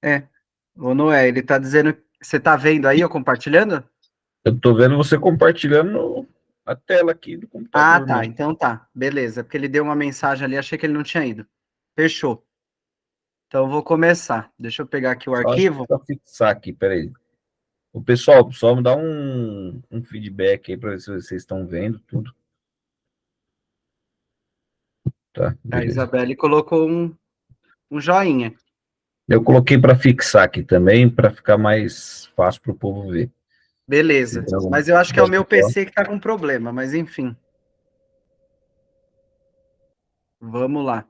É, ou não é? Ele tá dizendo. Você tá vendo aí, eu compartilhando? Eu tô vendo você compartilhando a tela aqui do Ah, computador, tá. mano. Então tá. Beleza. Porque ele deu uma mensagem ali, achei que ele não tinha ido. Fechou. Então eu vou começar. Deixa eu pegar aqui o Só acho que arquivo. pra fixar aqui, peraí. O pessoal, só me dá um feedback aí pra ver se vocês estão vendo tudo. Tá, A beleza. Isabelle colocou um joinha. Eu coloquei para fixar aqui também, para ficar mais fácil para o povo ver. Se Beleza. der algum Mas eu acho que é o meu problema, PC que tá com problema, mas enfim. Vamos lá.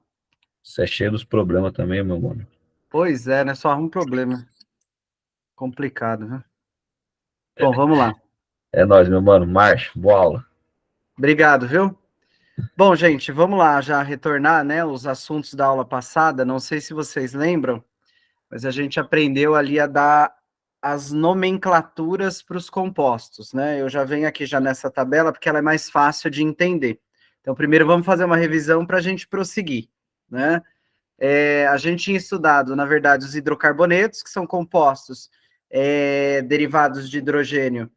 você é cheio dos problemas também, meu mano. Pois é, né? Só um problema. Complicado, né? Bom, vamos lá. É nóis, meu mano. Marcha, boa aula. Obrigado, viu? Bom, gente, vamos lá já retornar, né, os assuntos da aula passada. Não sei se vocês lembram, mas a gente aprendeu ali a dar as nomenclaturas para os compostos, né? Eu já venho aqui já nessa tabela porque ela é mais fácil de entender. Então, primeiro vamos fazer uma revisão para a gente prosseguir, né? A gente tinha estudado, na verdade, os hidrocarbonetos, que são compostos derivados de hidrogênio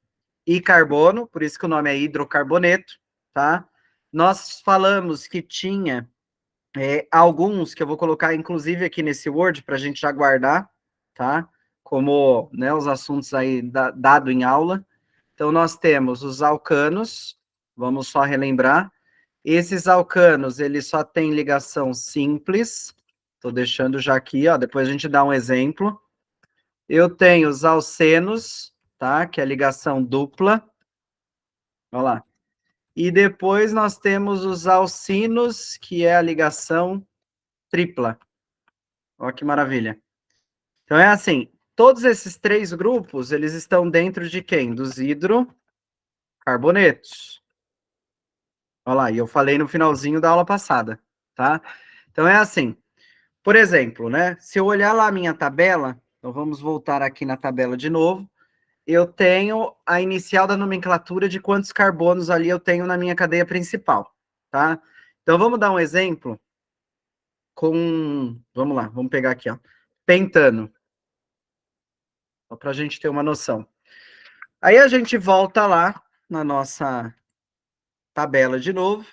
e carbono, por isso que o nome é hidrocarboneto, tá? Nós falamos que tinha alguns que eu vou colocar, inclusive, aqui nesse Word para a gente já guardar, tá? Como, né, os assuntos aí dado em aula. Então, nós temos os alcanos, vamos só relembrar. Esses alcanos, eles só têm ligação simples. Estou deixando já aqui, ó, depois a gente dá um exemplo. Eu tenho os alcenos, tá? Que é ligação dupla. Olha lá. E depois nós temos os alcinos, que é a ligação tripla. Olha que maravilha. Então é assim, todos esses três grupos, eles estão dentro de quem? Dos hidrocarbonetos. Olha lá, e eu falei no finalzinho da aula passada, tá? Então é assim, por exemplo, né? Se eu olhar lá a minha tabela, então vamos voltar aqui na tabela de novo, eu tenho a inicial da nomenclatura de quantos carbonos ali eu tenho na minha cadeia principal, tá? Então vamos dar um exemplo com, vamos lá, vamos pegar aqui, ó, pentano, só para a gente ter uma noção. Aí a gente volta lá na nossa tabela de novo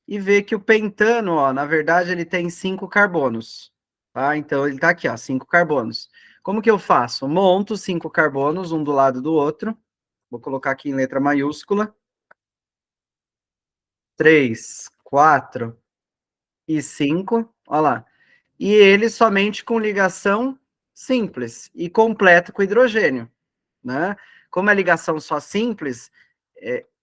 e vê que o pentano, ó, na verdade, ele tem 5 carbonos, tá? Então ele tá aqui, ó, 5 carbonos. Como que eu faço? Monto 5 carbonos, um do lado do outro. Vou colocar aqui em letra maiúscula. 3, 4 e 5. Olha lá. E ele somente com ligação simples e completa com hidrogênio, né? Como é ligação só simples,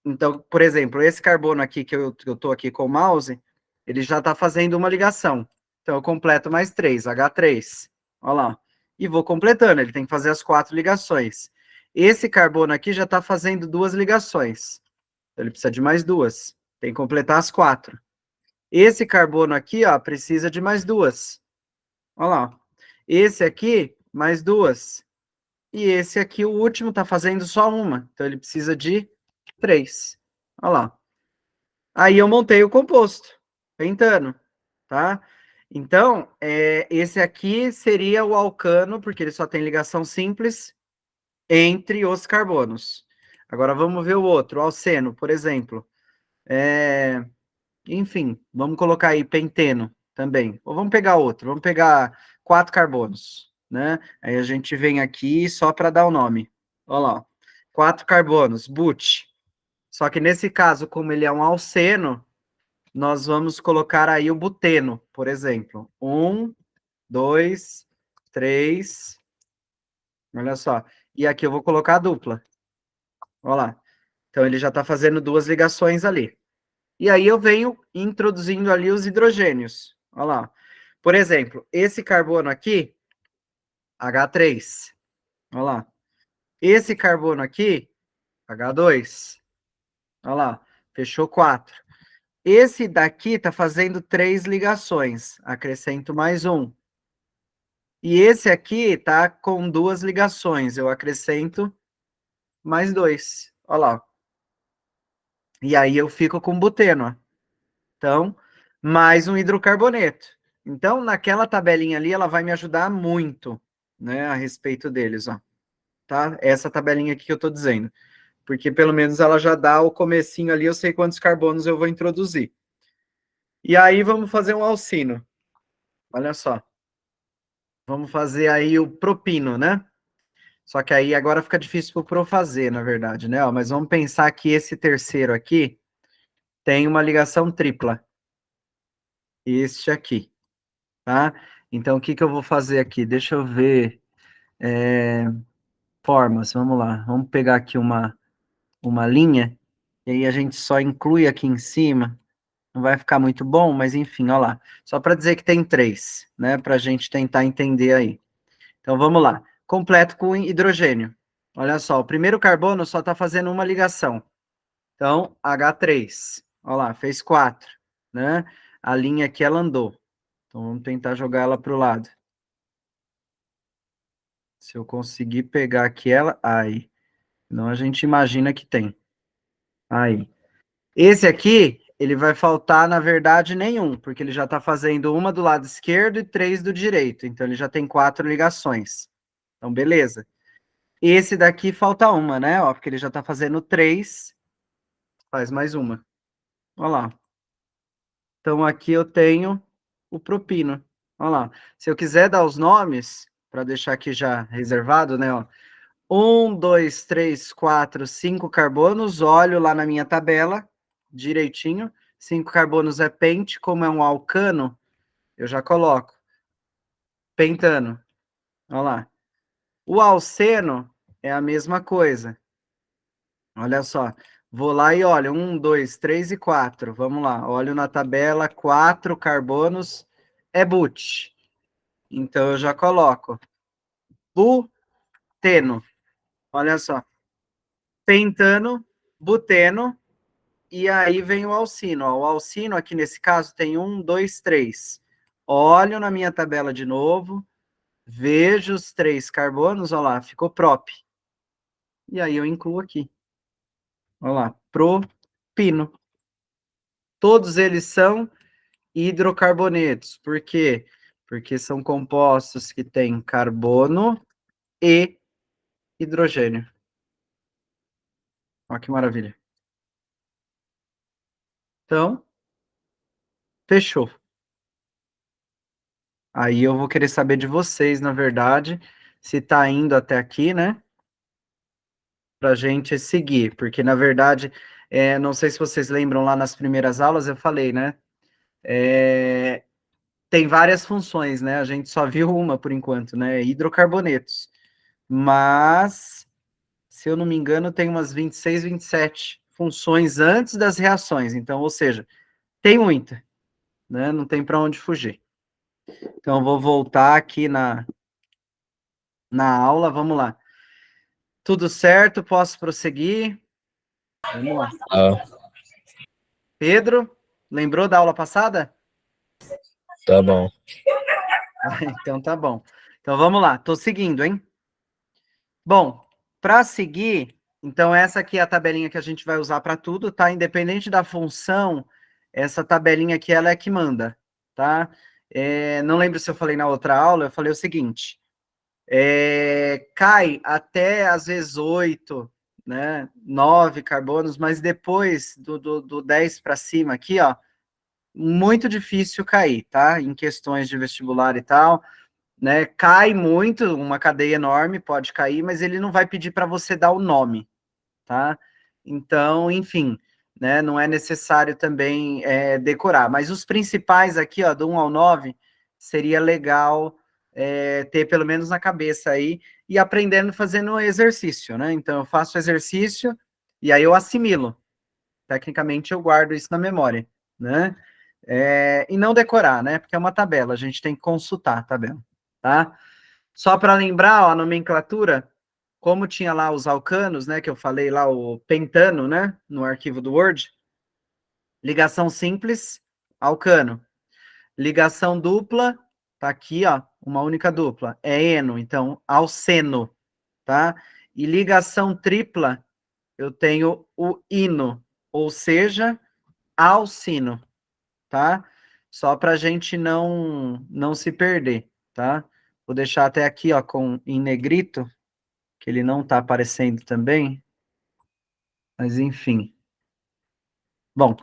então, por exemplo, esse carbono aqui que eu estou aqui com o mouse, ele já está fazendo uma ligação. Então, eu completo mais 3, H3. Olha lá. E vou completando, ele tem que fazer as 4 ligações. Esse carbono aqui já está fazendo 2 ligações. Então, ele precisa de mais 2. Tem que completar as 4. Esse carbono aqui, ó, precisa de mais 2. Olha lá. Esse aqui, mais 2. E esse aqui, o último, está fazendo só uma. Então, ele precisa de 3. Olha lá. Aí eu montei o composto, pentano, tá? Então, esse aqui seria o alcano, porque ele só tem ligação simples entre os carbonos. Agora vamos ver o outro, o alceno, por exemplo. Enfim, vamos colocar aí penteno também. Ou vamos pegar outro, vamos pegar 4 carbonos, né? Aí a gente vem aqui só para dar o nome. Olha lá, 4 carbonos, but. Só que nesse caso, como ele é um alceno, nós vamos colocar aí o buteno, por exemplo. 1, 2, 3. Olha só. E aqui eu vou colocar a dupla. Olha lá. Então ele já está fazendo 2 ligações ali. E aí eu venho introduzindo ali os hidrogênios. Olha lá. Por exemplo, esse carbono aqui, H3. Olha lá. Esse carbono aqui, H2. Olha lá. Fechou 4. Esse daqui está fazendo 3 ligações. Acrescento mais um. E esse aqui tá com 2 ligações. Eu acrescento mais 2. Olha lá. E aí eu fico com buteno. Ó. Então, mais um hidrocarboneto. Então, naquela tabelinha ali, ela vai me ajudar muito, né, a respeito deles, ó. Tá? Essa tabelinha aqui que eu tô dizendo. Porque pelo menos ela já dá o comecinho ali, eu sei quantos carbonos eu vou introduzir. E aí vamos fazer um alcino. Olha só. Vamos fazer aí o propino, né? Só que aí agora fica difícil pro pro fazer, na verdade, né? Ó, mas vamos pensar que esse terceiro aqui tem uma ligação tripla. Este aqui, tá? Então, o que que eu vou fazer aqui? Deixa eu ver. Formas, vamos lá. Vamos pegar aqui uma linha, e aí a gente só inclui aqui em cima. Não vai ficar muito bom, mas enfim, ó lá. Só para dizer que tem 3, né? Para a gente tentar entender aí. Então, vamos lá. Completo com hidrogênio. Olha só, o primeiro carbono só está fazendo uma ligação. Então, H3. Olha lá, fez 4, né? A linha aqui, ela andou. Então, vamos tentar jogar ela para o lado. Se eu conseguir pegar aqui ela, aí. Não, a gente imagina que tem. Aí. Esse aqui, ele vai faltar, na verdade, nenhum, porque ele já está fazendo uma do lado esquerdo e 3 do direito. Então, ele já tem 4 ligações. Então, beleza. Esse daqui falta uma, né? Ó, porque ele já está fazendo 3, faz mais uma. Olha lá. Então, aqui eu tenho o propino. Olha lá. Se eu quiser dar os nomes, para deixar aqui já reservado, né? Ó, 1, 2, 3, 4, 5 carbonos. Olho lá na minha tabela, direitinho. 5 carbonos é pente, como é um alcano, eu já coloco. Pentano. Olha lá. O alceno é a mesma coisa. Olha só. Vou lá e olho. 1, 2, 3 e 4. Vamos lá. Olho na tabela. 4 carbonos é but. Então eu já coloco. Buteno. Olha só. Pentano, buteno. E aí vem o alcino. Ó. O alcino aqui nesse caso tem 1, 2, 3. Olho na minha tabela de novo. Vejo os 3 carbonos. Olha lá. Ficou prop. E aí eu incluo aqui. Olha lá. Propino. Todos eles são hidrocarbonetos. Por quê? Porque são compostos que têm carbono e hidrogênio. Olha que maravilha. Então, fechou. Aí eu vou querer saber de vocês, na verdade, se está indo até aqui, né? Para a gente seguir. Porque, na verdade, não sei se vocês lembram lá nas primeiras aulas, eu falei, né? Tem várias funções, né? A gente só viu uma por enquanto, né? Hidrocarbonetos. Mas, se eu não me engano, tem umas 26, 27 funções antes das reações. Então, ou seja, tem muita, né? Não tem para onde fugir. Então, eu vou voltar aqui na aula. Vamos lá. Tudo certo? Posso prosseguir? Vamos lá. Ah, Pedro, lembrou da aula passada? tá bom. Então tá bom. Então vamos lá. Tô seguindo, hein? Bom, para seguir, então essa aqui é a tabelinha que a gente vai usar para tudo, tá? Independente da função, essa tabelinha aqui ela é que manda, tá? Não lembro se eu falei na outra aula, eu falei o seguinte: cai até às vezes 8, né? 9 carbonos, mas depois do 10 para cima aqui, ó, muito difícil cair, tá? Em questões de vestibular e tal. Né, cai muito, uma cadeia enorme pode cair, mas ele não vai pedir para você dar o nome, tá? Então, enfim, né, não é necessário também decorar. Mas os principais aqui, ó, do 1 ao 9, seria legal ter pelo menos na cabeça aí e aprendendo fazendo exercício, né? Então, eu faço exercício e aí eu assimilo. Tecnicamente, eu guardo isso na memória, né? E não decorar, né? Porque é uma tabela, a gente tem que consultar a tabela, tá? Só para lembrar, ó, a nomenclatura, como tinha lá os alcanos, né, que eu falei lá, o pentano, né, no arquivo do Word, ligação simples, alcano. Ligação dupla, tá aqui, ó, uma única dupla, é eno, então, alceno, tá? E ligação tripla, eu tenho o ino, ou seja, alcino, tá? Só para a gente não se perder, tá? Vou deixar até aqui, ó, em negrito, que ele não está aparecendo também. Mas, enfim. Bom,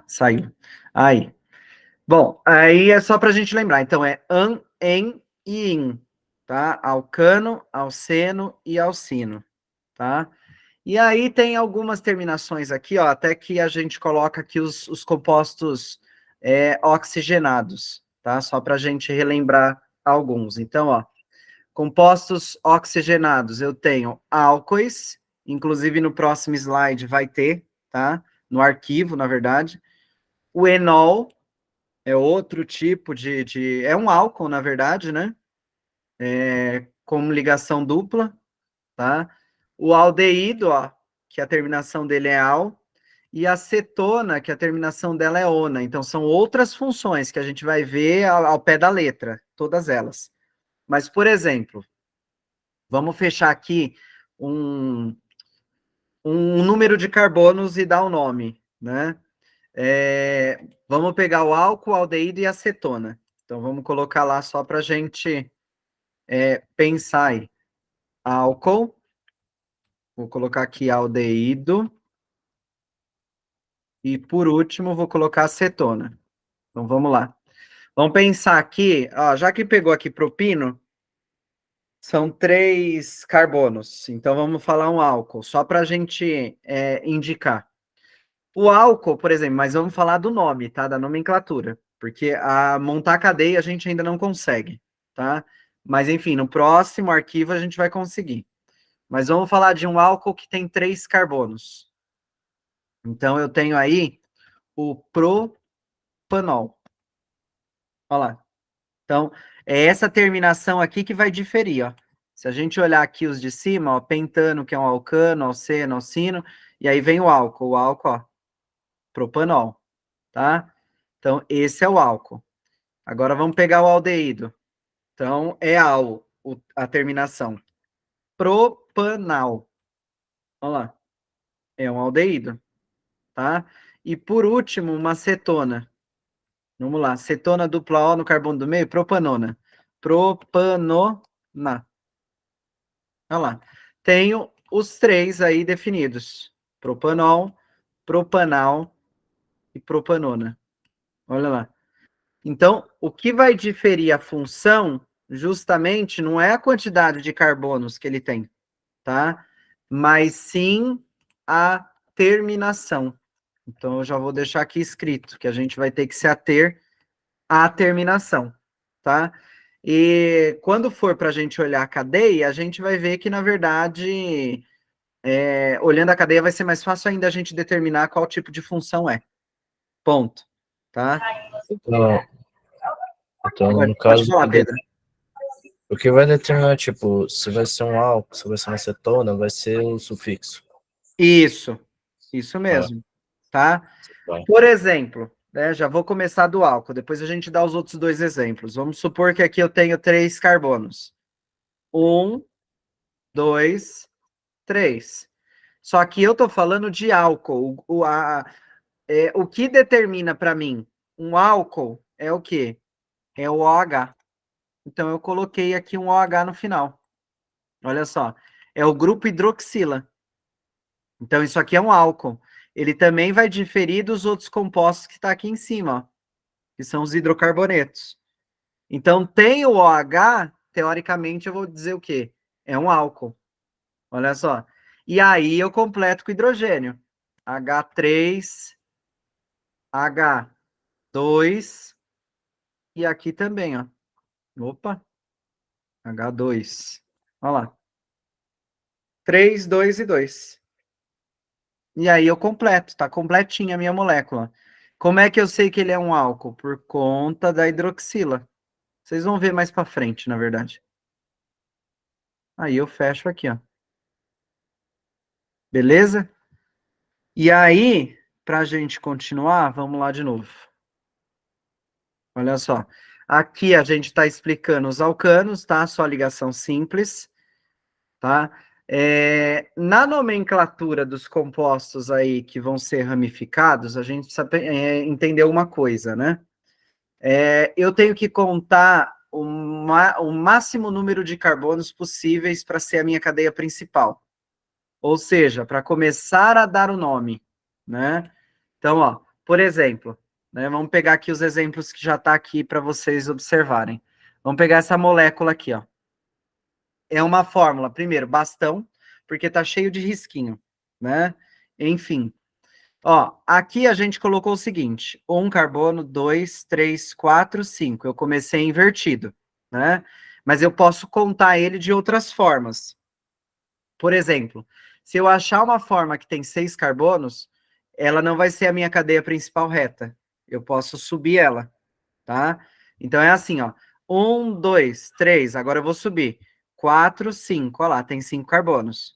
saiu. Aí. Bom, aí é só para a gente lembrar. Então, é an, en e in, tá? Alcano, alceno e alcino, tá? E aí tem algumas terminações aqui, ó, até que a gente coloca aqui os compostos oxigenados, tá? Só para a gente relembrar alguns. Então, ó, compostos oxigenados, eu tenho álcoois, inclusive no próximo slide vai ter, tá? No arquivo, na verdade. O enol é outro tipo é um álcool, na verdade, né? Com ligação dupla, tá? O aldeído, ó, que a terminação dele é al, e a cetona, que a terminação dela é ona. Então, são outras funções que a gente vai ver ao pé da letra, todas elas. Mas, por exemplo, vamos fechar aqui um, um número de carbonos e dar o nome, né? Vamos pegar o álcool, o aldeído e a cetona. Então, vamos colocar lá só para a gente pensar aí. Álcool, vou colocar aqui aldeído, e por último, vou colocar acetona. Então, vamos lá. Vamos pensar aqui, ó, já que pegou aqui propino, são 3 carbonos. Então, vamos falar um álcool, só para a gente indicar. O álcool, por exemplo, mas vamos falar do nome, tá? Da nomenclatura. Porque montar a cadeia a gente ainda não consegue, tá? Mas, enfim, no próximo arquivo a gente vai conseguir. Mas vamos falar de um álcool que tem 3 carbonos. Então, eu tenho aí o propanol. Olha lá. Então, é essa terminação aqui que vai diferir, ó. Se a gente olhar aqui os de cima, ó, pentano, que é um alcano, alceno, alcino, e aí vem o álcool, ó, propanol, tá? Então, esse é o álcool. Agora, vamos pegar o aldeído. Então, é al, a terminação. Propanal. Olha lá. É um aldeído, tá? E, por último, uma cetona. Vamos lá. Cetona dupla O no carbono do meio, propanona. Propanona. Olha lá. Tenho os 3 aí definidos. Propanol, propanal e propanona. Olha lá. Então, o que vai diferir a função, justamente, não é a quantidade de carbonos que ele tem, tá? Mas sim a terminação. Então, eu já vou deixar aqui escrito que a gente vai ter que se ater à terminação, tá? E quando for para a gente olhar a cadeia, a gente vai ver que, na verdade, olhando a cadeia vai ser mais fácil ainda a gente determinar qual tipo de função é. Ponto. Tá? Então, no Pode caso, falar, Pedro. o que vai determinar, tipo, se vai ser um álcool, se vai ser uma cetona, vai ser o sufixo. Isso mesmo. Tá? Por exemplo, né, já vou começar do álcool, depois a gente dá os outros 2 exemplos. Vamos supor que aqui eu tenho 3 carbonos. 1, 2, 3. Só que eu estou falando de álcool. O que determina para mim um álcool é o quê? É o OH. Então, eu coloquei aqui um OH no final. Olha só. É o grupo hidroxila. Então, isso aqui é um álcool. Ele também vai diferir dos outros compostos que está aqui em cima, ó, que são os hidrocarbonetos. Então, tem o OH, teoricamente, eu vou dizer o quê? É um álcool. Olha só. E aí, eu completo com hidrogênio. H3, H2, e aqui também, ó. Opa, H2. Olha lá. 3, 2 e 2. E aí eu completo, tá completinha a minha molécula. Como é que eu sei que ele é um álcool? Por conta da hidroxila. Vocês vão ver mais para frente, na verdade. Aí eu fecho aqui, ó. Beleza? E aí, para a gente continuar, vamos lá de novo. Olha só. Aqui a gente está explicando os alcanos, tá? Só ligação simples, tá? Na nomenclatura dos compostos aí que vão ser ramificados, a gente precisa entender uma coisa, né? Eu tenho que contar o máximo número de carbonos possíveis para ser a minha cadeia principal. Ou seja, para começar a dar o nome, né? Então, ó, por exemplo, né, vamos pegar aqui os exemplos que já está aqui para vocês observarem. Vamos pegar essa molécula aqui, ó. É uma fórmula, primeiro, bastão, porque está cheio de risquinho, né? Enfim. Ó, aqui a gente colocou o seguinte: 1 carbono, 2, 3, 4, 5. Eu comecei invertido, né? Mas eu posso contar ele de outras formas. Por exemplo, se eu achar uma forma que tem 6 carbonos, ela não vai ser a minha cadeia principal reta. Eu posso subir ela, tá? Então é assim, ó. 1, 2, 3. Agora eu vou subir. 4, 5. Olha lá, tem 5 carbonos.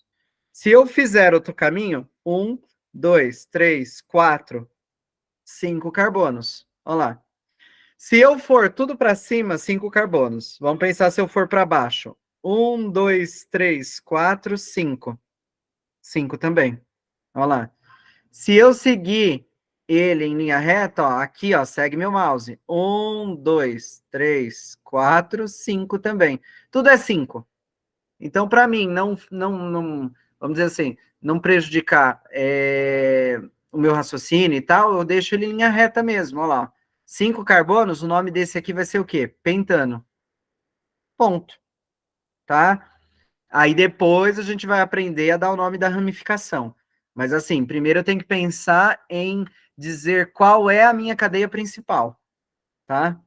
Se eu fizer outro caminho, 1, 2, 3, 4, 5 carbonos. Olha lá. Se eu for tudo para cima, 5 carbonos. Vamos pensar se eu for para baixo. 1, 2, 3, 4, 5. 5 também. Olha lá. Se eu seguir ele em linha reta, ó, aqui, ó, segue meu mouse. 1, 2, 3, 4, 5 também. Tudo é 5. Então, para mim, não, vamos dizer assim, não prejudicar o meu raciocínio e tal, eu deixo ele em linha reta mesmo, olha lá. 5 carbonos, o nome desse aqui vai ser o quê? Pentano. Ponto. Tá? Aí depois a gente vai aprender a dar o nome da ramificação. Mas assim, primeiro eu tenho que pensar em dizer qual é a minha cadeia principal, tá?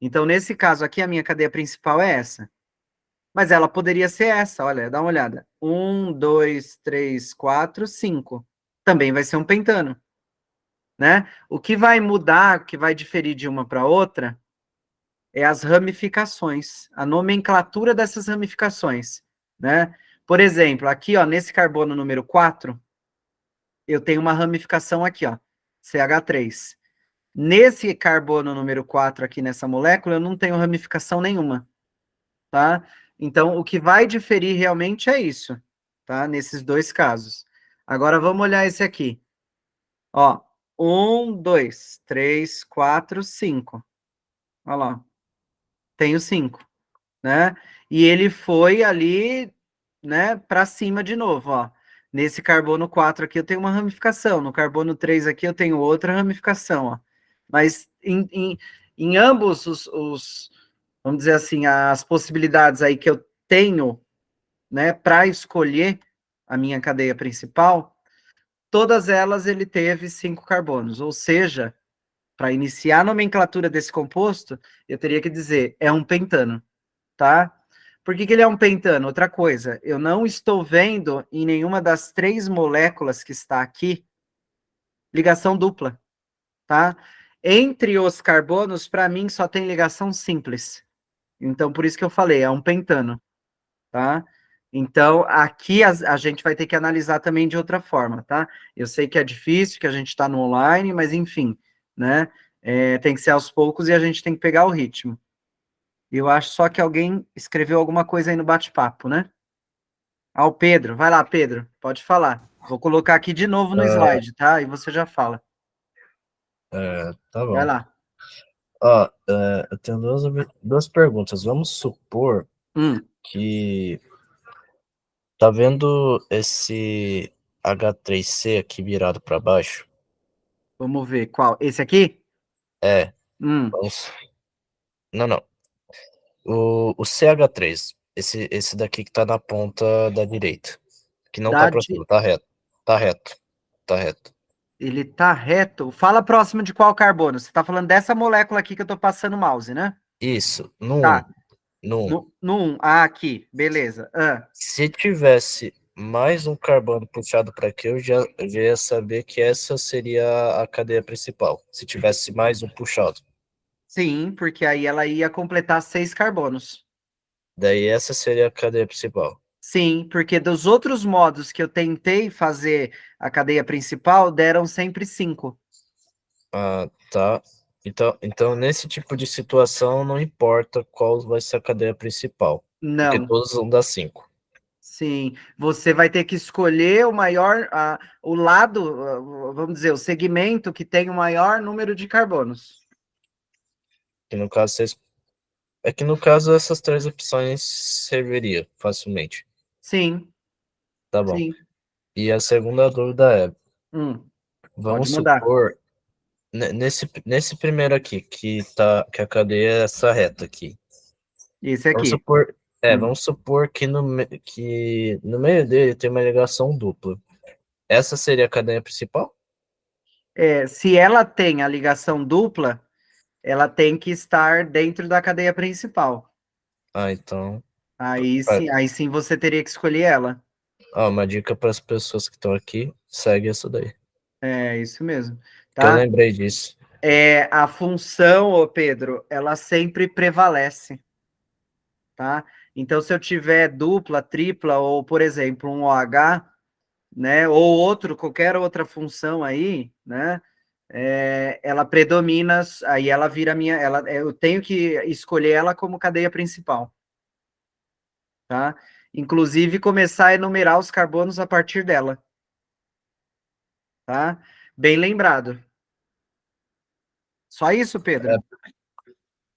Então, nesse caso aqui, a minha cadeia principal é essa. Mas ela poderia ser essa, olha, dá uma olhada. 1, 2, 3, 4, 5. Também vai ser um pentano, né? O que vai mudar, o que vai diferir de uma para outra, é as ramificações, a nomenclatura dessas ramificações, né? Por exemplo, aqui, ó, nesse carbono número 4, eu tenho uma ramificação aqui, ó, CH3. Nesse carbono número 4 aqui nessa molécula, eu não tenho ramificação nenhuma, tá? Então, o que vai diferir realmente é isso, tá? Nesses dois casos. Agora, vamos olhar esse aqui. Ó, 1, 2, 3, 4, 5. Olha lá. Tenho 5, né? E ele foi ali, né, para cima de novo, ó. Nesse carbono 4 aqui eu tenho uma ramificação, no carbono 3 aqui eu tenho outra ramificação, ó. Mas em ambos vamos dizer assim, as possibilidades aí que eu tenho, né, para escolher a minha cadeia principal, todas elas ele teve 5 carbonos, ou seja, para iniciar a nomenclatura desse composto, eu teria que dizer, é um pentano, tá? Por que ele é um pentano? Outra coisa, eu não estou vendo em nenhuma das 3 moléculas que está aqui ligação dupla, tá? Entre os carbonos, para mim, só tem ligação simples. Então, por isso que eu falei, é um pentano, tá? Então, aqui a gente vai ter que analisar também de outra forma, tá? Eu sei que é difícil, que a gente está no online, mas enfim, né? Tem que ser aos poucos e a gente tem que pegar o ritmo. Eu acho só que alguém escreveu alguma coisa aí no bate-papo, né? Ah, o Pedro. Vai lá, Pedro. Pode falar. Vou colocar aqui de novo no slide, tá? E você já fala. Tá Vai bom. lá. Ó, eu tenho duas perguntas. Vamos supor Hum, que tá vendo esse H3C aqui virado para baixo? vamos ver qual. Esse aqui? É, Hum, vamos... Não, não. O CH3, esse daqui que tá na ponta da direita, que não tá dá pra de... cima, tá reto. Tá reto. Tá reto. Ele tá reto. Fala próximo de qual carbono? Você tá falando dessa molécula aqui que eu tô passando o mouse, né? Isso, no 1. Tá. No 1. No 1. Ah, aqui. Beleza. Ah, Se tivesse mais um carbono puxado para aqui, eu já ia saber que essa seria a cadeia principal. Se tivesse mais um puxado. sim, porque aí ela ia completar 6 carbonos. Daí essa seria a cadeia principal. Sim, porque dos outros modos que eu tentei fazer a cadeia principal, deram sempre 5. Ah, tá. Então, nesse tipo de situação, não importa qual vai ser a cadeia principal. Porque Não. todos vão dar 5. Sim, você vai ter que escolher o maior, o lado, vamos dizer, o segmento que tem o maior número de carbonos. Que no caso, vocês É que no caso essas 3 opções serviria facilmente. Sim, Tá bom. sim. E a segunda dúvida é, Pode vamos mudar. supor, nesse primeiro aqui, que a cadeia é essa reta aqui. Esse Vamos aqui. supor, Hum. vamos supor que no meio dele tem uma ligação dupla. Essa seria a cadeia principal? Se ela tem a ligação dupla, ela tem que estar dentro da cadeia principal. Ah, então. Aí sim você teria que escolher ela. Uma dica para as pessoas que estão aqui, segue essa daí. É isso mesmo, Que eu tá? lembrei disso. A função, ô Pedro, ela sempre prevalece, tá? Então, se eu tiver dupla, tripla, ou, por exemplo, um OH, né, ou qualquer outra função aí, né, ela predomina, aí ela vira minha, eu tenho que escolher ela como cadeia principal, tá? Inclusive, começar a enumerar os carbonos a partir dela, tá? Bem lembrado. Só isso, Pedro?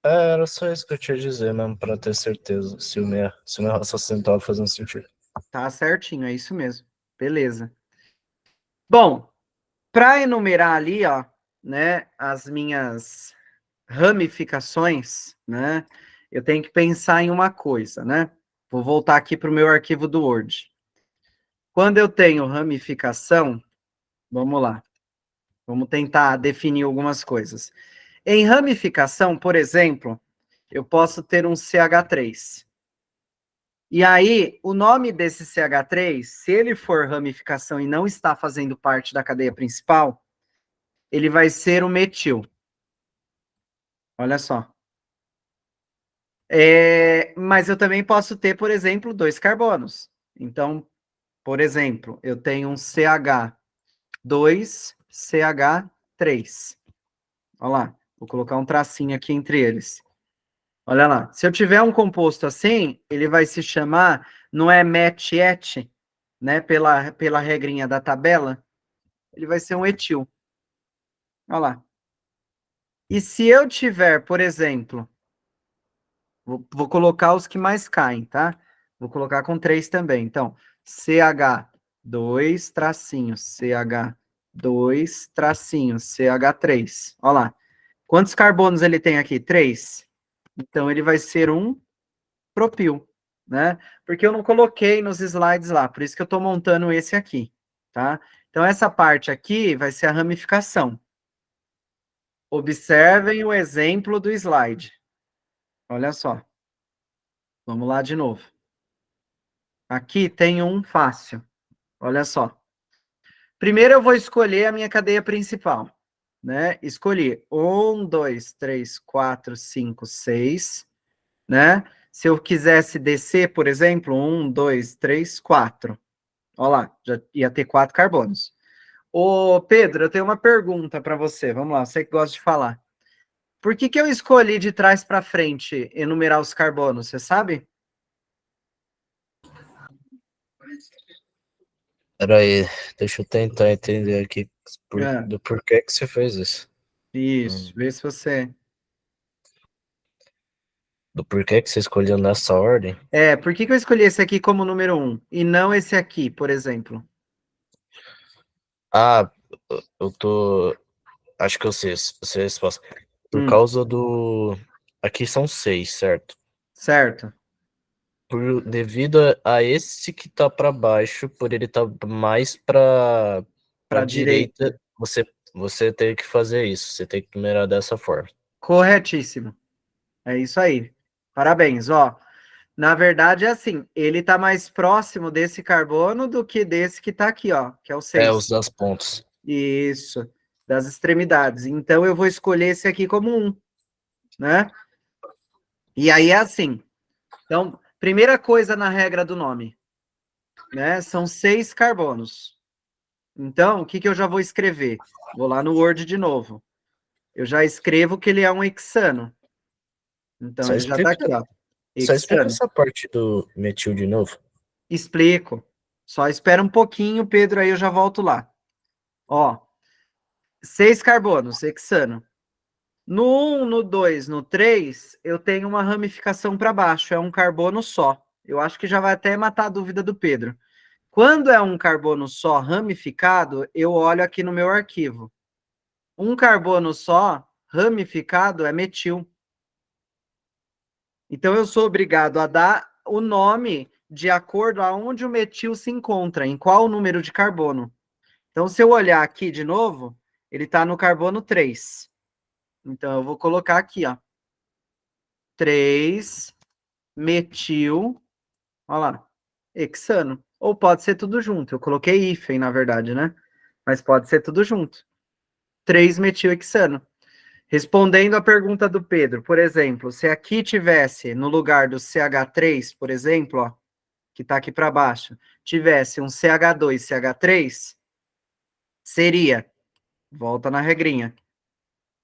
Era só isso que eu tinha a dizer mesmo, para ter certeza se o meu raciocínio estava fazendo sentido. Tá certinho, é isso mesmo. Beleza. Bom, para enumerar ali, ó, né, as minhas ramificações, né, eu tenho que pensar em uma coisa, né? Vou voltar aqui para o meu arquivo do Word. Quando eu tenho ramificação, vamos lá, vamos tentar definir algumas coisas. Em ramificação, por exemplo, eu posso ter um CH3. E aí, o nome desse CH3, se ele for ramificação e não está fazendo parte da cadeia principal, ele vai ser o metil. Olha só. Mas eu também posso ter, por exemplo, 2 carbonos. Então, por exemplo, eu tenho um CH2, CH3. Olha lá, vou colocar um tracinho aqui entre eles. Olha lá, se eu tiver um composto assim, ele vai se chamar, não é MET-ET, né, pela regrinha da tabela, ele vai ser um etil. Olha lá. E se eu tiver, por exemplo, vou colocar os que mais caem, tá? Vou colocar com 3 também. Então, CH2 tracinho, CH2 tracinho, CH3. Olha lá. Quantos carbonos ele tem aqui? 3. Então, ele vai ser um propil, né? Porque eu não coloquei nos slides lá, por isso que eu estou montando esse aqui, tá? Então, essa parte aqui vai ser a ramificação. Observem o exemplo do slide. Olha só. Vamos lá de novo. Aqui tem um fácil. Olha só. Primeiro eu vou escolher a minha cadeia principal, né? Escolhi 1, 2, 3, 4, 5, 6, né? Se eu quisesse descer, por exemplo, 1, 2, 3, 4. Olha lá, já ia ter 4 carbonos. Ô, Pedro, eu tenho uma pergunta para você. Vamos lá, você que gosta de falar. Por que eu escolhi de trás para frente enumerar os carbonos, você sabe? Peraí, deixa eu tentar entender aqui É, do porquê que você fez isso. isso, vê se você... Do porquê que você escolheu nessa ordem. Por que eu escolhi esse aqui como número 1 e não esse aqui, por exemplo? Ah, eu tô. Acho que eu sei a resposta. Por causa do. Aqui são 6, certo? Certo. Devido a esse que tá para baixo, por ele tá mais para Para direita. direita, você tem que fazer isso. Você tem que numerar dessa forma. Corretíssimo. É isso aí. Parabéns, ó. Na verdade, é assim, ele está mais próximo desse carbono do que desse que está aqui, ó, que é o Os 6. das pontas. Isso, das extremidades. Então, eu vou escolher esse aqui como 1, né? E aí é assim. Então, primeira coisa na regra do nome, né? São 6 carbonos. Então, o que eu já vou escrever? Vou lá no Word de novo. Eu já escrevo que ele é um hexano. Então, Só ele já está explica, aqui, ó. só explica Hexano. essa parte do metil de novo. Explico. Só espera um pouquinho, Pedro, aí eu já volto lá. Ó, 6 carbonos, hexano. No 1, no 2, no 3, eu tenho uma ramificação para baixo, é um carbono só. Eu acho que já vai até matar a dúvida do Pedro. Quando é um carbono só ramificado, eu olho aqui no meu arquivo. Um carbono só ramificado é metil. Então eu sou obrigado a dar o nome de acordo aonde o metil se encontra, em qual número de carbono. Então, se eu olhar aqui de novo, ele está no carbono 3. Então, eu vou colocar aqui, ó. 3 metil, olha lá, hexano. Ou pode ser tudo junto. Eu coloquei hífen, na verdade, né? Mas pode ser tudo junto. 3 metil hexano. Respondendo à pergunta do Pedro, por exemplo, se aqui tivesse, no lugar do CH3, por exemplo, ó, que está aqui para baixo, tivesse um CH2, CH3, seria, volta na regrinha,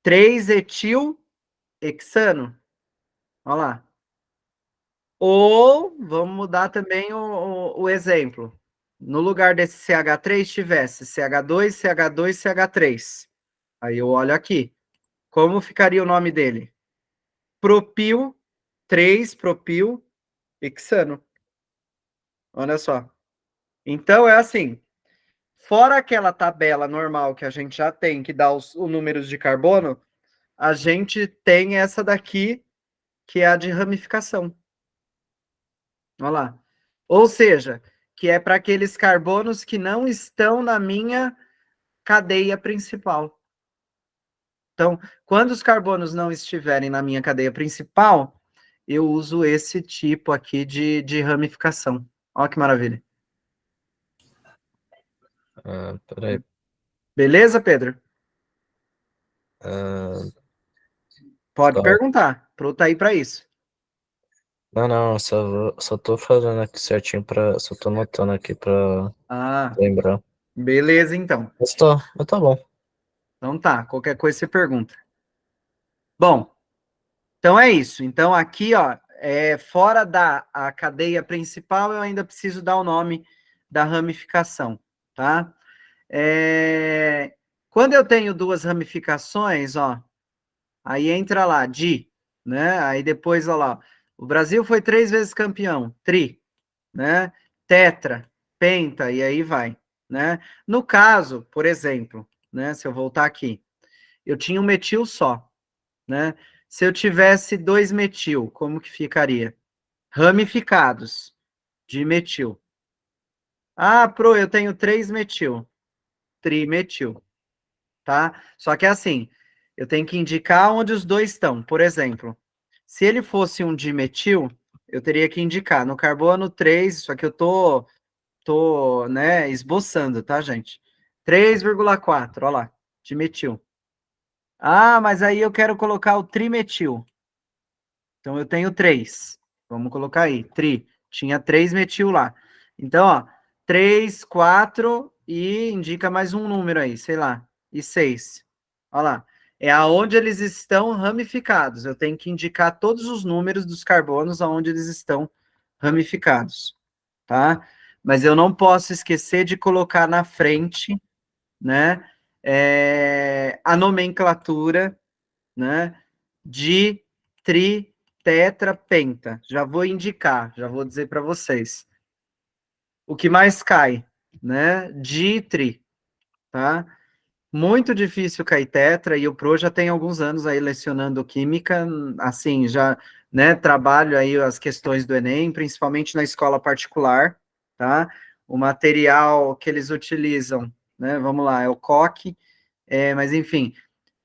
3-etil hexano. Olha lá. Ou, vamos mudar também o exemplo. No lugar desse CH3 tivesse CH2, CH2, CH3. Aí eu olho aqui. Como ficaria o nome dele? Propil, 3 propil hexano. Olha só. Então é assim, fora aquela tabela normal que a gente já tem, que dá os números de carbono, a gente tem essa daqui, que é a de ramificação. Olha lá. Ou seja, que é para aqueles carbonos que não estão na minha cadeia principal. Então, quando os carbonos não estiverem na minha cadeia principal, eu uso esse tipo aqui de ramificação. Olha que maravilha. Peraí. Beleza, Pedro? Pode Tá. perguntar. Pronto aí para isso. Não, só tô fazendo aqui certinho só tô anotando aqui pra Ah, lembrar. beleza, então. Mas tá bom. Então tá, qualquer coisa você pergunta. Bom, então é isso. Então aqui, ó, fora da a cadeia principal, eu ainda preciso dar o nome da ramificação, tá? Quando eu tenho duas ramificações, ó, aí entra lá, né? Aí depois, ó lá, o Brasil foi 3 vezes campeão, né? Tetra, penta, e aí vai, né? No caso, por exemplo, né? Se eu voltar aqui, eu tinha um metil só, né? Se eu tivesse 2 metil, como que ficaria? Ramificados de metil. Ah, eu tenho 3 metil, trimetil, tá? Só que é assim, eu tenho que indicar onde os dois estão. Por exemplo, se ele fosse um dimetil, eu teria que indicar no carbono 3, isso aqui eu tô, né, esboçando, tá, gente? 3,4, olha lá, dimetil. Ah, mas aí eu quero colocar o trimetil. Então eu tenho 3. Vamos colocar aí, Tinha 3 metil lá. Então, ó, 3, 4 e indica mais um número aí, sei lá, e 6. Olha lá. É aonde eles estão ramificados. Eu tenho que indicar todos os números dos carbonos aonde eles estão ramificados, tá? Mas eu não posso esquecer de colocar na frente, né, a nomenclatura, né, de tri, tetra, penta. Já vou indicar, já vou dizer para vocês. O que mais cai, né, de tri, tá? Muito difícil cair tetra, e o Pro já tem alguns anos aí lecionando química, assim, já, né, trabalho aí as questões do Enem, principalmente na escola particular, tá? O material que eles utilizam, né, vamos lá, é o coque, mas enfim,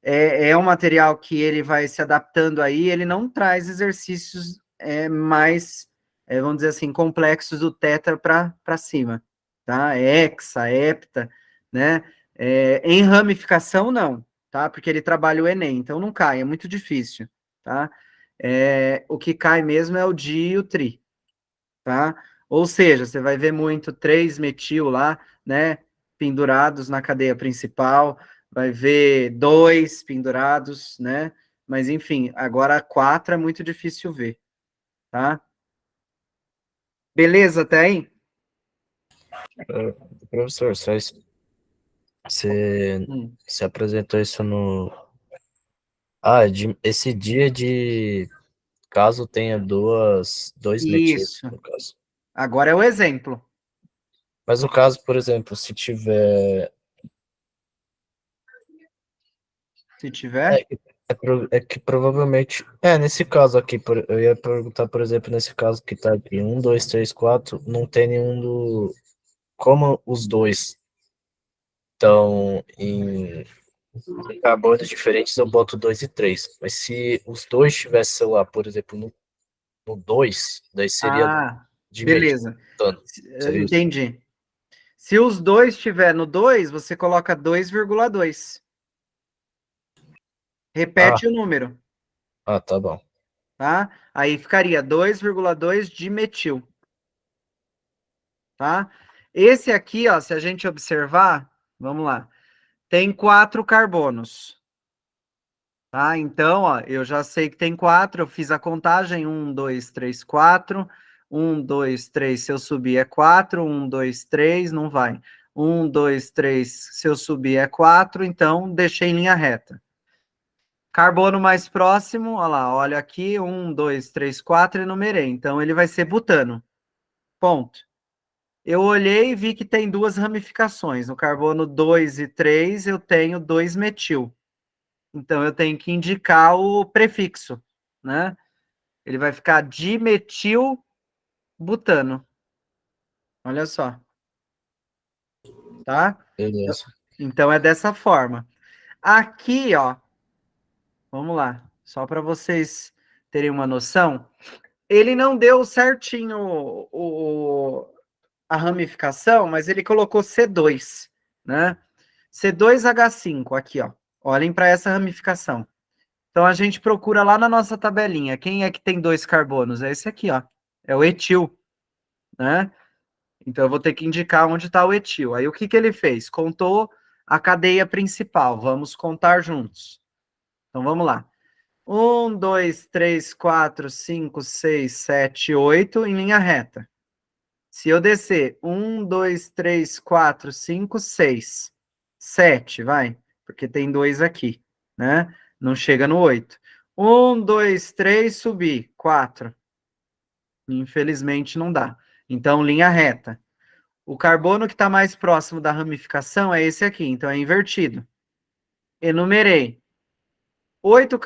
é um material que ele vai se adaptando aí, ele não traz exercícios mais, vamos dizer assim, complexos do tetra para cima, tá? Hexa, hepta, né? Em ramificação, não, tá? Porque ele trabalha o Enem, então não cai, é muito difícil, tá? O que cai mesmo é o di e o tri, tá? Ou seja, você vai ver muito 3-metil lá, né? Pendurados na cadeia principal, vai ver 2 pendurados, né? Mas enfim, agora 4 é muito difícil ver, tá? Beleza até aí? Professor, você Hum. apresentou isso no. Esse dia de caso tenha dois metis, Isso. no caso. Agora é o exemplo. Mas no caso, por exemplo, se tiver. Se tiver. É que provavelmente. Nesse caso aqui, eu ia perguntar, por exemplo, nesse caso que tá aqui, 1, 2, 3, 4, não tem nenhum do. Como os dois estão em carbonos diferentes, eu boto 2 e 3. Mas se os dois tivessem, sei lá, por exemplo, no 2, daí seria Ah, de beleza. metano. Seria isso? Entendi. Se os dois estiver no 2, você coloca 2,2. Ah, Repete o número, tá bom. tá? Aí ficaria 2,2 dimetil, tá? Esse aqui, ó, se a gente observar, vamos lá, tem 4 carbonos, tá? Então, ó, eu já sei que tem 4, eu fiz a contagem, 1, 2, 3, 4, 1, 2, 3, se eu subir é 4, 1, 2, 3, não vai. 1, 2, 3, se eu subir é 4, então deixei em linha reta. Carbono mais próximo, olha lá, olha aqui, 1, 2, 3, 4, enumerei. Então, ele vai ser butano. Ponto. Eu olhei e vi que tem 2 ramificações. No carbono 2 e 3, eu tenho 2-metil. Então, eu tenho que indicar o prefixo, né? Ele vai ficar dimetil butano. Olha só, tá? Beleza. Então, é dessa forma. Aqui, ó, vamos lá, só para vocês terem uma noção. Ele não deu certinho a ramificação, mas ele colocou C2, né? C2H5, aqui, ó. Olhem para essa ramificação. Então, a gente procura lá na nossa tabelinha. Quem é que tem 2 carbonos? É esse aqui, ó. É o etil, né? Então, eu vou ter que indicar onde está o etil. Aí, o que ele fez? Contou a cadeia principal. Vamos contar juntos. Então, vamos lá. 1, 2, 3, 4, 5, 6, 7, 8 em linha reta. Se eu descer 1, 2, 3, 4, 5, 6, 7, vai, porque tem 2 aqui, né? Não chega no 8. 1, 2, 3, subir, 4. Infelizmente não dá. Então, linha reta. O carbono que está mais próximo da ramificação é esse aqui, então é invertido. Enumerei. 8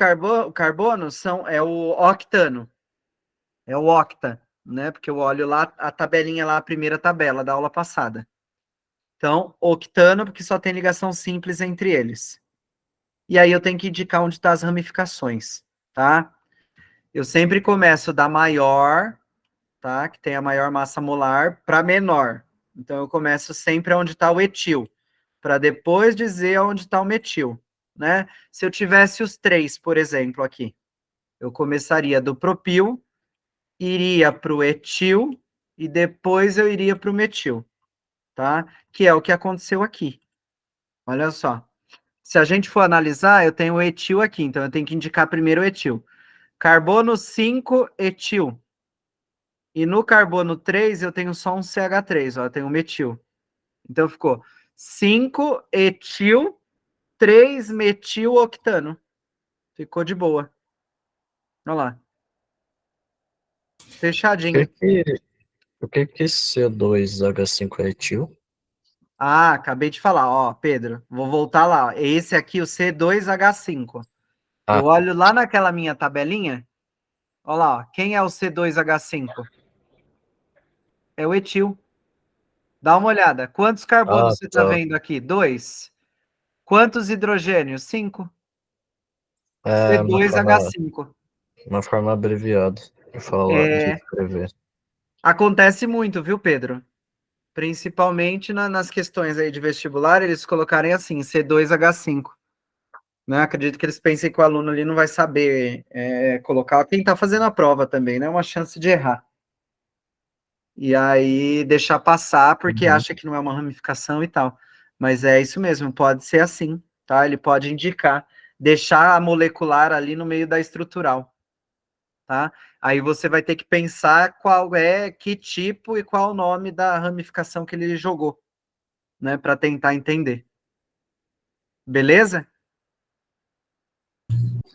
carbonos é o octano. É o octa, né? Porque eu olho lá a tabelinha lá, a primeira tabela da aula passada. Então, octano, porque só tem ligação simples entre eles. E aí eu tenho que indicar onde estão as ramificações, tá? Eu sempre começo da maior, tá? Que tem a maior massa molar, para menor. Então, eu começo sempre onde está o etil, para depois dizer onde está o metil, né? Se eu tivesse os 3, por exemplo, aqui, eu começaria do propil, iria para o etil e depois eu iria para o metil, tá? Que é o que aconteceu aqui. Olha só. Se a gente for analisar, eu tenho o etil aqui, então eu tenho que indicar primeiro o etil. Carbono 5, etil. E no carbono 3, eu tenho só um CH3, ó, eu tenho um metil. Então ficou 5 etil, 3 metil octano. Ficou de boa. Olha lá. Fechadinho. Por que C2H5 é etil? Ah, acabei de falar, ó, Pedro, vou voltar lá. Ó. Esse aqui, o C2H5. Eu Ah, olho lá naquela minha tabelinha, olha lá, ó, quem é o C2H5? É o etil. Dá uma olhada. Quantos carbonos você está tá. vendo aqui? 2. Quantos hidrogênios? 5. É C2H5. uma forma abreviada de falar, de É, escrever. acontece muito, viu, Pedro? Principalmente nas questões aí de vestibular, eles colocarem assim, C2H5. Né? Acredito que eles pensem que o aluno ali não vai saber colocar. Quem está fazendo a prova também, né? Uma chance de errar. E aí deixar passar porque Uhum. acha que não é uma ramificação e tal. Mas é isso mesmo, pode ser assim, tá? Ele pode indicar, deixar a molecular ali no meio da estrutural, tá? Aí você vai ter que pensar qual é, que tipo e qual o nome da ramificação que ele jogou, né? Para tentar entender. Beleza?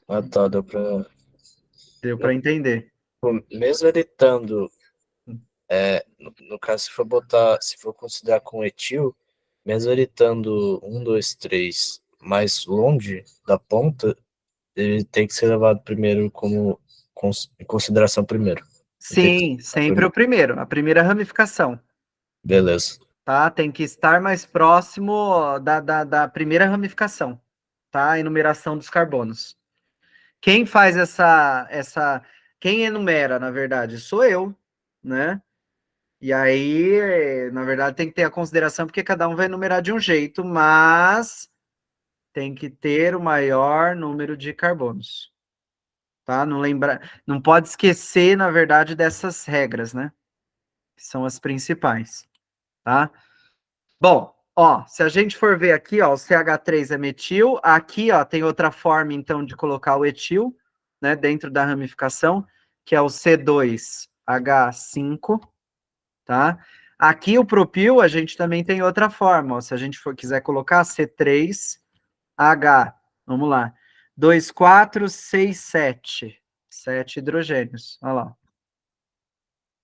Ah, tá, deu pra. Deu para entender. Pô, mesmo ele estando, no caso, se for considerar com etil, mesmo ele estando 2, 3 mais longe da ponta, ele tem que ser levado primeiro como em consideração primeiro. Ele tem que Sim, ser sempre o primeiro. primeiro, a primeira ramificação, Beleza. tá? Tem que estar mais próximo da primeira ramificação, tá? A enumeração dos carbonos. Quem faz quem enumera, na verdade, sou eu, né? E aí, na verdade, tem que ter a consideração, porque cada um vai enumerar de um jeito, mas tem que ter o maior número de carbonos, tá? Não lembrar, não pode esquecer, na verdade, dessas regras, né? Que são as principais, tá? Bom, ó, se a gente for ver aqui, ó, o CH3 é metil, aqui, ó, tem outra forma, então, de colocar o etil, né, dentro da ramificação, que é o C2H5, tá? Aqui o propil, a gente também tem outra forma, ó, se a gente quiser colocar C3H, vamos lá, 2, 4, 6, 7, 7 hidrogênios, olha lá,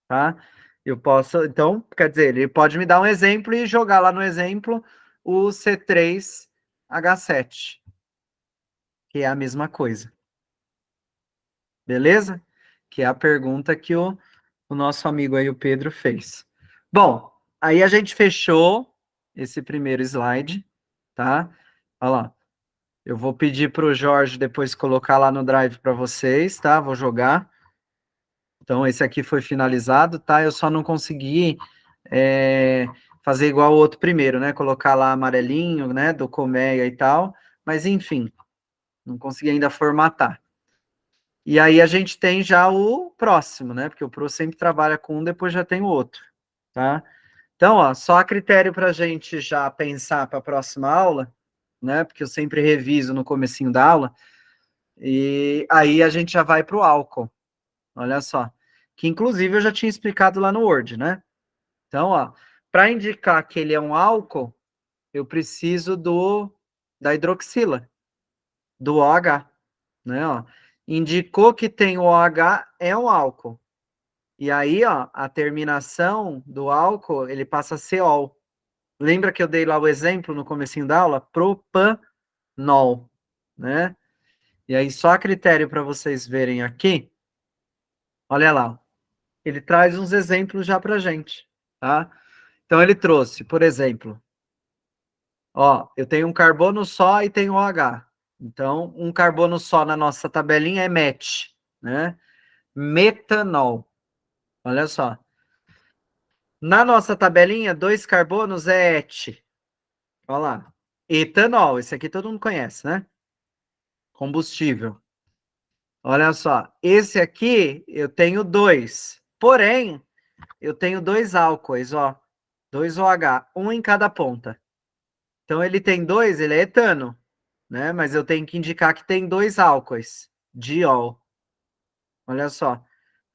tá? Eu posso, então, quer dizer, ele pode me dar um exemplo e jogar lá no exemplo o C3H7, que é a mesma coisa, beleza? Que é a pergunta que o nosso amigo aí, o Pedro, fez. Bom, aí a gente fechou esse primeiro slide, tá? Olha lá. Eu vou pedir para o Jorge depois colocar lá no Drive para vocês, tá? Vou jogar. Então, esse aqui foi finalizado, tá? Eu só não consegui fazer igual o outro primeiro, né? Colocar lá amarelinho, né? Do colmeia e tal. Mas, enfim, não consegui ainda formatar. E aí a gente tem já o próximo, né? Porque o Pro sempre trabalha com um, depois já tem o outro, tá? Então, ó, só a critério para a gente já pensar para a próxima aula, né? Porque eu sempre reviso no comecinho da aula. E aí a gente já vai para o álcool. Olha só. Que inclusive eu já tinha explicado lá no Word, né? Então, ó, para indicar que ele é um álcool, eu preciso da hidroxila, do OH, né? Ó. Indicou que tem o OH, é um álcool. E aí, ó, a terminação do álcool, ele passa a ser ol. Lembra que eu dei lá o exemplo no comecinho da aula? Propanol, né? E aí, só a critério para vocês verem aqui, olha lá, ele traz uns exemplos já para gente, tá? Então, ele trouxe, por exemplo, ó, eu tenho um carbono só e tenho OH. Então, um carbono só na nossa tabelinha é MET, né? Metanol. Olha só. Na nossa tabelinha, 2 carbonos é et. Olha lá. Etanol, esse aqui todo mundo conhece, né? Combustível. Olha só. Esse aqui eu tenho 2. Porém, eu tenho 2 álcoois, ó. 2 OH, um em cada ponta. Então, ele tem 2, ele é etano, né? Mas eu tenho que indicar que tem 2 álcoois, diol. Olha só.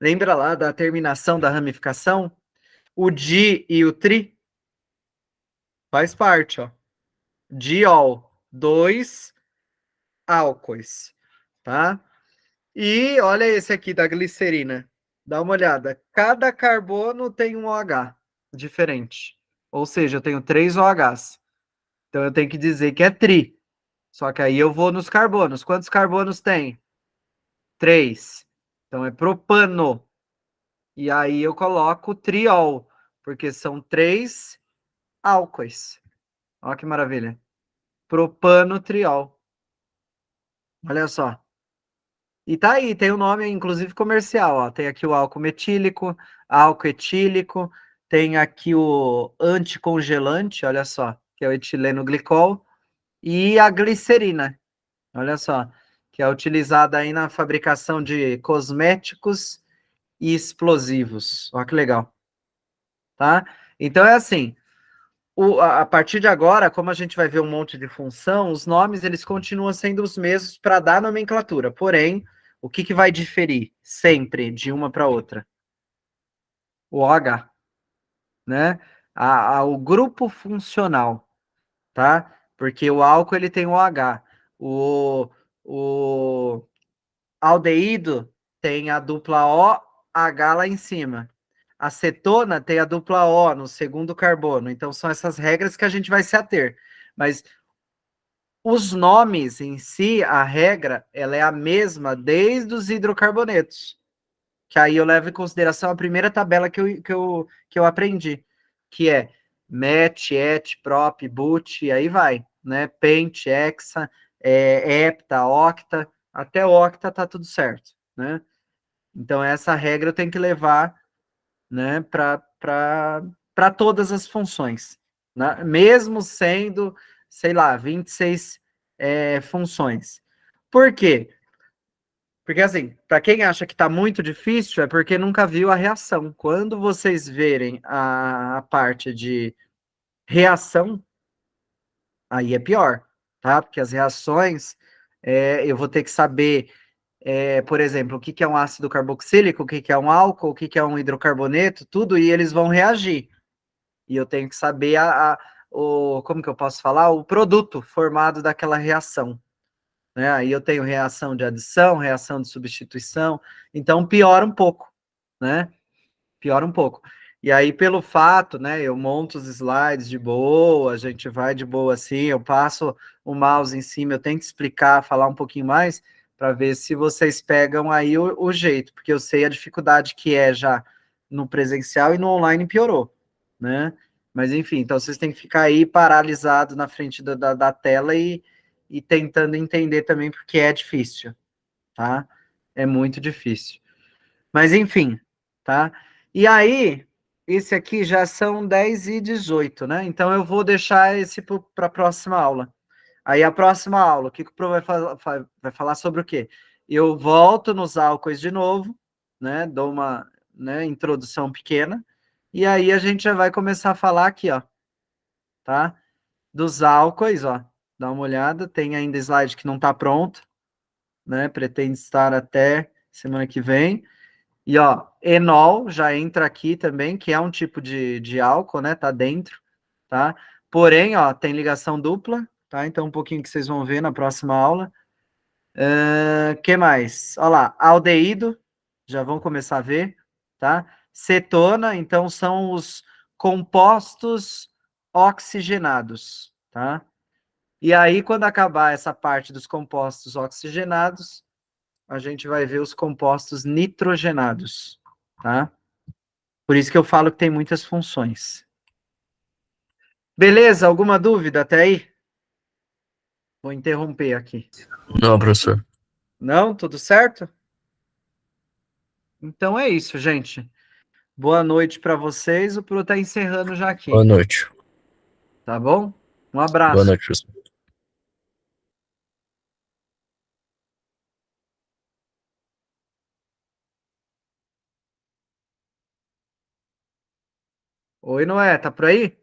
Lembra lá da terminação da ramificação? O di e o tri faz parte, ó. Diol, 2 álcoois, tá? E olha esse aqui da glicerina. Dá uma olhada. Cada carbono tem um OH diferente. Ou seja, eu tenho 3 OHs. Então eu tenho que dizer que é tri. Só que aí eu vou nos carbonos. Quantos carbonos tem? 3. Então é propano. E aí eu coloco triol, porque são 3 álcoois. Olha que maravilha. Propano triol. Olha só. E tá aí, tem o nome, inclusive, comercial, ó. Tem aqui o álcool metílico, álcool etílico, tem aqui o anticongelante, olha só, que é o etileno glicol, e a glicerina, olha só, que é utilizada aí na fabricação de cosméticos e explosivos. Olha que legal, tá? Então é assim, a partir de agora, como a gente vai ver um monte de função, os nomes eles continuam sendo os mesmos para dar nomenclatura. Porém, o que vai diferir sempre de uma para outra? O OH, né? O grupo funcional, tá? Porque o álcool ele tem o OH. O aldeído tem a dupla O, H lá em cima. A cetona tem a dupla O no segundo carbono. Então, são essas regras que a gente vai se ater. Mas os nomes em si, a regra, ela é a mesma desde os hidrocarbonetos. Que aí eu levo em consideração a primeira tabela que eu aprendi, que é MET, ET, PROP, BUT, e aí vai, né? Pent, Hexa, Hepta, Octa, até Octa tá tudo certo, né? Então essa regra eu tenho que levar, né, para todas as funções, né? Mesmo sendo, sei lá, 26 funções. Por quê? Porque assim, para quem acha que está muito difícil, é porque nunca viu a reação. Quando vocês verem a parte de reação, aí é pior, tá? Porque as reações, eu vou ter que saber, por exemplo, o que que é um ácido carboxílico, o que que é um álcool, o que que é um hidrocarboneto, tudo, e eles vão reagir. E eu tenho que saber como que eu posso falar? O produto formado daquela reação. Né? Aí eu tenho reação de adição, reação de substituição, então piora um pouco, né? Piora um pouco. E aí, pelo fato, né, eu monto os slides de boa, a gente vai de boa assim, eu passo o mouse em cima, eu tento explicar, falar um pouquinho mais, para ver se vocês pegam aí o jeito, porque eu sei a dificuldade que é já no presencial e no online piorou, né? Mas enfim, então vocês têm que ficar aí paralisados na frente da tela e tentando entender também, porque é difícil, tá? É muito difícil. Mas enfim, tá? E aí, esse aqui já são 10h18, né? Então eu vou deixar esse para a próxima aula. Aí a próxima aula, o que o Pro vai falar sobre o quê? Eu volto nos álcoois de novo, né? Dou uma, né, introdução pequena, e aí a gente já vai começar a falar aqui, ó, tá? Dos álcoois, ó. Dá uma olhada, tem ainda slide que não está pronto, né? Pretende estar até semana que vem. E ó, enol já entra aqui também, que é um tipo de álcool, né? Tá dentro, tá? Porém, ó, tem ligação dupla, tá? Então um pouquinho que vocês vão ver na próxima aula. Que mais? Olha lá, aldeído, já vão começar a ver, tá? Cetona, então são os compostos oxigenados, tá? E aí, quando acabar essa parte dos compostos oxigenados, a gente vai ver os compostos nitrogenados, tá? Por isso que eu falo que tem muitas funções. Beleza? Alguma dúvida até aí? Vou interromper aqui. Não, professor. Não? Tudo certo? Então é isso, gente. Boa noite para vocês. O Pro tá encerrando já aqui. Boa noite. Tá bom? Um Boa abraço. noite, professor. Oi, Noé, tá por aí?